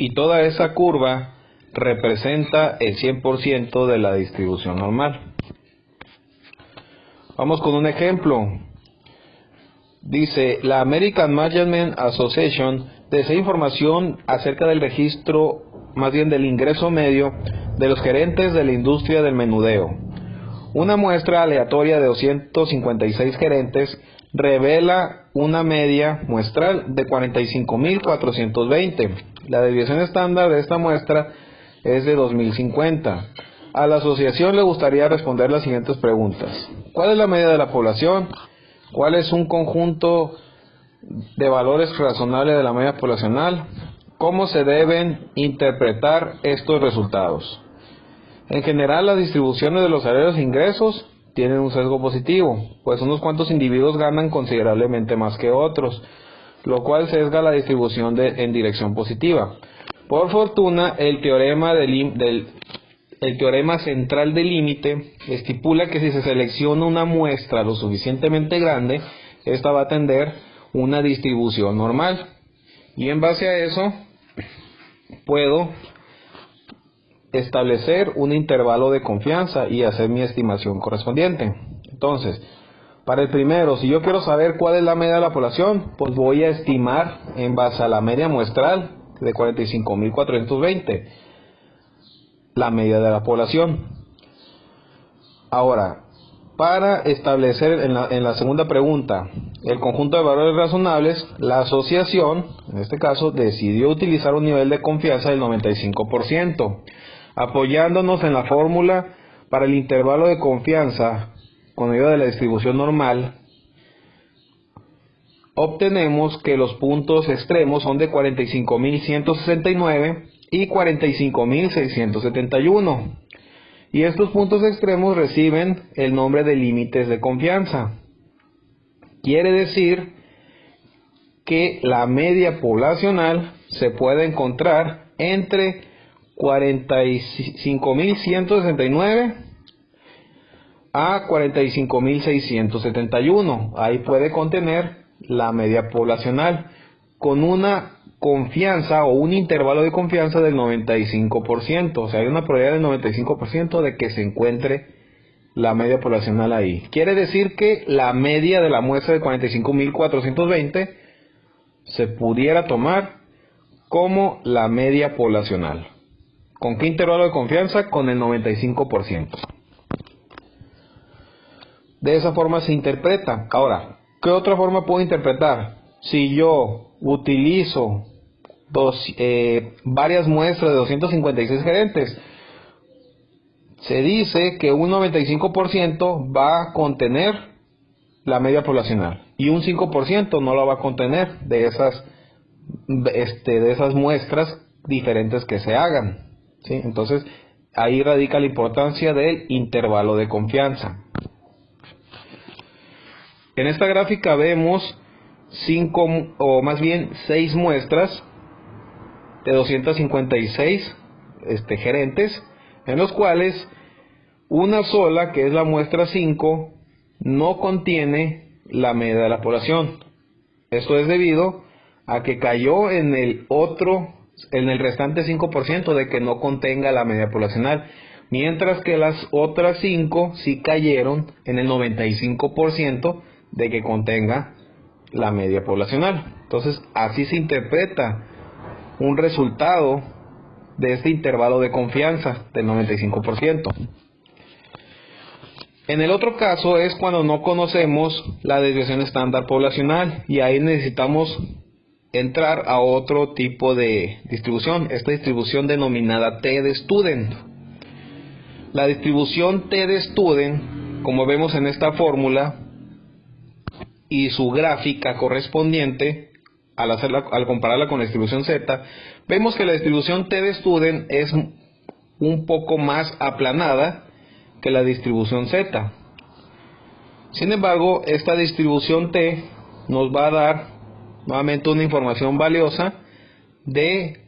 y toda esa curva representa el 100% de la distribución normal. Vamos con un ejemplo. Dice, la American Management Association desea información acerca del registro, más bien del ingreso medio de los gerentes de la industria del menudeo. Una muestra aleatoria de 256 gerentes revela una media muestral de 45.420. La desviación estándar de esta muestra es de 2050. A la asociación le gustaría responder las siguientes preguntas. ¿Cuál es la media de la población? ¿Cuál es un conjunto de valores razonables de la media poblacional? ¿Cómo se deben interpretar estos resultados? En general, las distribuciones de los salarios e ingresos tienen un sesgo positivo, pues unos cuantos individuos ganan considerablemente más que otros, lo cual sesga la distribución en dirección positiva. Por fortuna, el teorema central del límite estipula que si se selecciona una muestra lo suficientemente grande, esta va a tender una distribución normal. Y en base a eso, puedo establecer un intervalo de confianza y hacer mi estimación correspondiente. Entonces, para el primero, si yo quiero saber cuál es la media de la población, pues voy a estimar en base a la media muestral de 45.420 la media de la población. Ahora, para establecer en la segunda pregunta el conjunto de valores razonables, la asociación, en este caso, decidió utilizar un nivel de confianza del 95%. Apoyándonos en la fórmula para el intervalo de confianza con ayuda de la distribución normal, obtenemos que los puntos extremos son de 45.169 y 45.671. Y estos puntos extremos reciben el nombre de límites de confianza. Quiere decir que la media poblacional se puede encontrar entre 45.169 a 45.671. Ahí puede contener la media poblacional con una confianza o un intervalo de confianza del 95%. O sea, hay una probabilidad del 95% de que se encuentre la media poblacional ahí. Quiere decir que la media de la muestra de 45.420 se pudiera tomar como la media poblacional. ¿Con qué intervalo de confianza? Con el 95%. De esa forma se interpreta. Ahora, ¿qué otra forma puedo interpretar? Si yo utilizo varias muestras de 256 gerentes, se dice que un 95% va a contener la media poblacional y un 5% no la va a contener de esas muestras diferentes que se hagan. ¿Sí? Entonces, ahí radica la importancia del intervalo de confianza. En esta gráfica vemos 6 muestras de 256 gerentes, en los cuales una sola, que es la muestra 5, no contiene la media de la población. Esto es debido a que cayó en el restante 5% de que no contenga la media poblacional, mientras que las otras 5 sí cayeron en el 95% de que contenga la media poblacional. Entonces, así se interpreta un resultado de este intervalo de confianza del 95%. En el otro caso es cuando no conocemos la desviación estándar poblacional, y ahí necesitamos entrar a otro tipo de distribución, esta distribución denominada T de Student. La distribución T de Student, como vemos en esta fórmula y su gráfica correspondiente, al compararla con la distribución Z, vemos que la distribución T de Student es un poco más aplanada que la distribución Z. Sin embargo, esta distribución T nos va a dar nuevamente una información valiosa de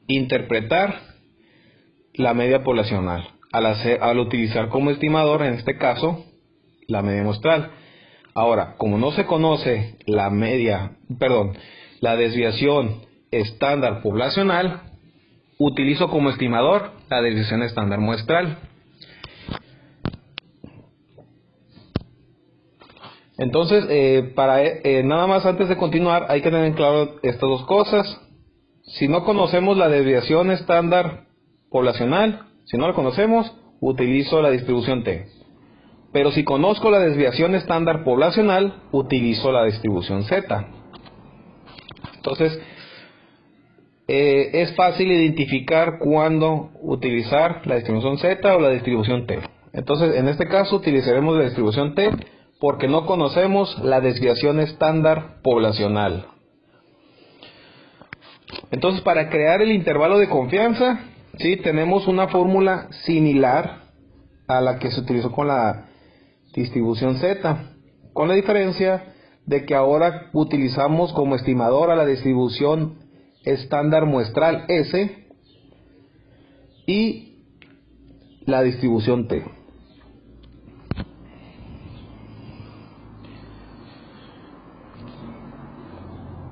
interpretar la media poblacional al utilizar como estimador, en este caso, la media muestral. Ahora, como no se conoce la desviación estándar poblacional, utilizo como estimador la desviación estándar muestral. Entonces, nada más antes de continuar, hay que tener en claro estas dos cosas. Si no conocemos la desviación estándar poblacional, si no la conocemos, utilizo la distribución T. Pero si conozco la desviación estándar poblacional, utilizo la distribución Z. Entonces, es fácil identificar cuándo utilizar la distribución Z o la distribución T. Entonces, en este caso utilizaremos la distribución T porque no conocemos la desviación estándar poblacional. Entonces, para crear el intervalo de confianza, ¿sí?, tenemos una fórmula similar a la que se utilizó con la distribución Z, con la diferencia de que ahora utilizamos como estimador a la distribución estándar muestral S y la distribución T.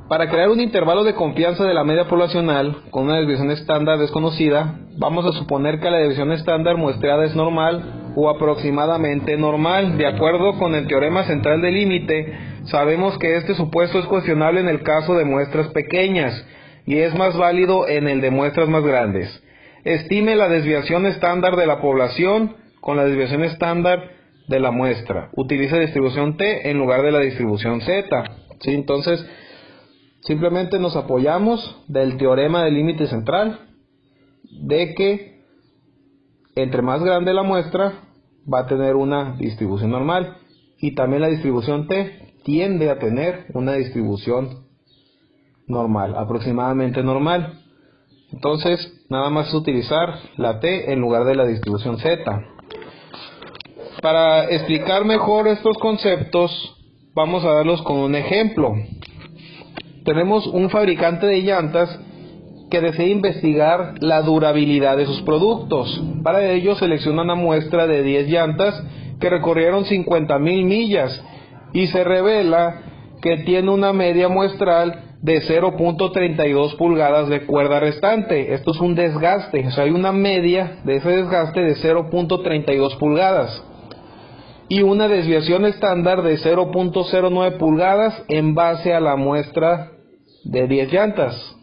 Para crear un intervalo de confianza de la media poblacional con una desviación estándar desconocida, vamos a suponer que la desviación estándar muestrada es normal o aproximadamente normal. De acuerdo con el teorema central del límite, sabemos que este supuesto es cuestionable en el caso de muestras pequeñas y es más válido en el de muestras más grandes. Estime la desviación estándar de la población con la desviación estándar de la muestra. Utilice distribución T en lugar de la distribución Z. ¿Sí? Entonces, simplemente nos apoyamos del teorema del límite central de que entre más grande la muestra va a tener una distribución normal y también la distribución T tiende a tener una distribución normal, aproximadamente normal. Entonces nada más es utilizar la T en lugar de la distribución Z. Para explicar mejor estos conceptos vamos a darlos con un ejemplo. Tenemos un fabricante de llantas que desea investigar la durabilidad de sus productos. Para ello selecciona una muestra de 10 llantas que recorrieron 50,000 millas y se revela que tiene una media muestral de 0.32 pulgadas de cuerda restante. Esto es un desgaste, o sea, hay una media de ese desgaste de 0.32 pulgadas y una desviación estándar de 0.09 pulgadas en base a la muestra de 10 llantas.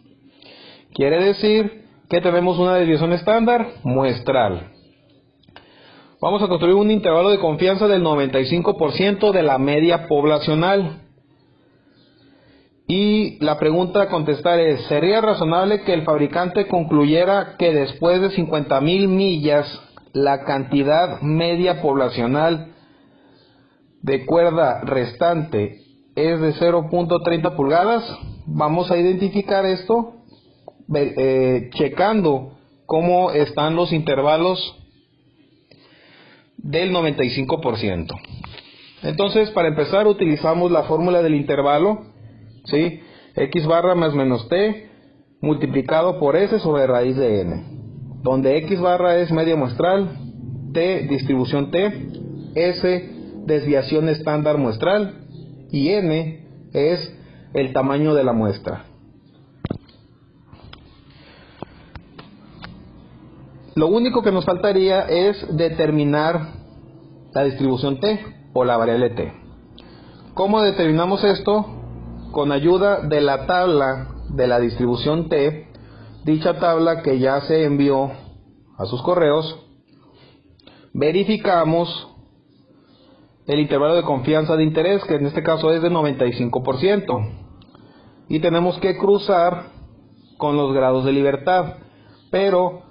Quiere decir que tenemos una desviación estándar muestral. Vamos a construir un intervalo de confianza del 95% de la media poblacional. Y la pregunta a contestar es, ¿sería razonable que el fabricante concluyera que después de 50,000 millas la cantidad media poblacional de cuerda restante es de 0.30 pulgadas? Vamos a identificar esto checando cómo están los intervalos del 95%. Entonces, para empezar, utilizamos la fórmula del intervalo, ¿sí? X barra más menos T multiplicado por S sobre raíz de N, donde X barra es media muestral, T distribución T, S desviación estándar muestral y N es el tamaño de la muestra. Lo único que nos faltaría es determinar la distribución T o la variable T. ¿Cómo determinamos esto? Con ayuda de la tabla de la distribución T, dicha tabla que ya se envió a sus correos, verificamos el intervalo de confianza de interés, que en este caso es de 95%, y tenemos que cruzar con los grados de libertad, pero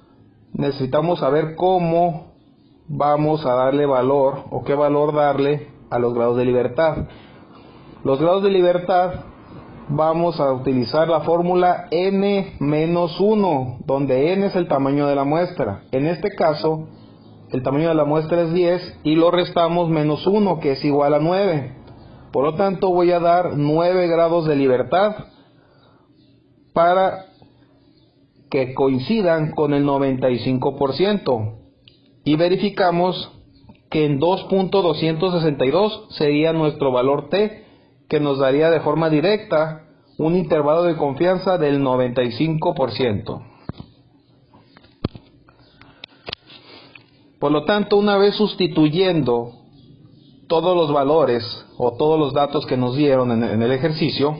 necesitamos saber cómo vamos a darle valor o qué valor darle a los grados de libertad. Los grados de libertad vamos a utilizar la fórmula n-1, donde n es el tamaño de la muestra. En este caso el tamaño de la muestra es 10 y lo restamos menos 1, que es igual a 9. Por lo tanto voy a dar 9 grados de libertad para que coincidan con el 95%, y verificamos que en 2.262 sería nuestro valor T, que nos daría de forma directa un intervalo de confianza del 95%. Por lo tanto, una vez sustituyendo todos los valores o todos los datos que nos dieron en el ejercicio,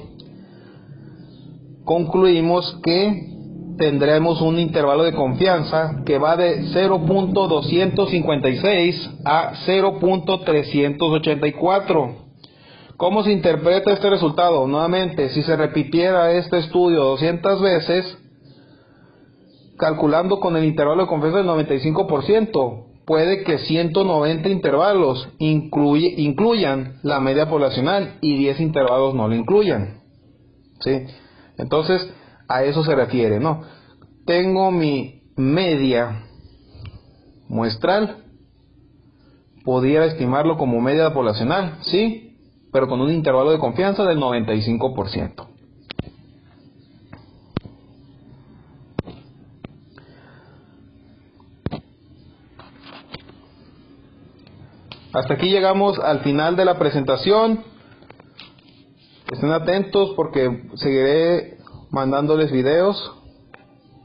concluimos que tendremos un intervalo de confianza que va de 0.256 a 0.384. ¿Cómo se interpreta este resultado? Nuevamente, si se repitiera este estudio 200 veces, calculando con el intervalo de confianza del 95%, puede que 190 intervalos incluyan la media poblacional y 10 intervalos no lo incluyan. ¿Sí? Entonces, a eso se refiere, ¿no? Tengo mi media muestral, pudiera estimarlo como media poblacional, sí, pero con un intervalo de confianza del 95%. Hasta aquí llegamos al final de la presentación. Estén atentos porque seguiré mandándoles videos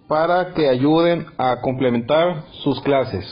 para que ayuden a complementar sus clases.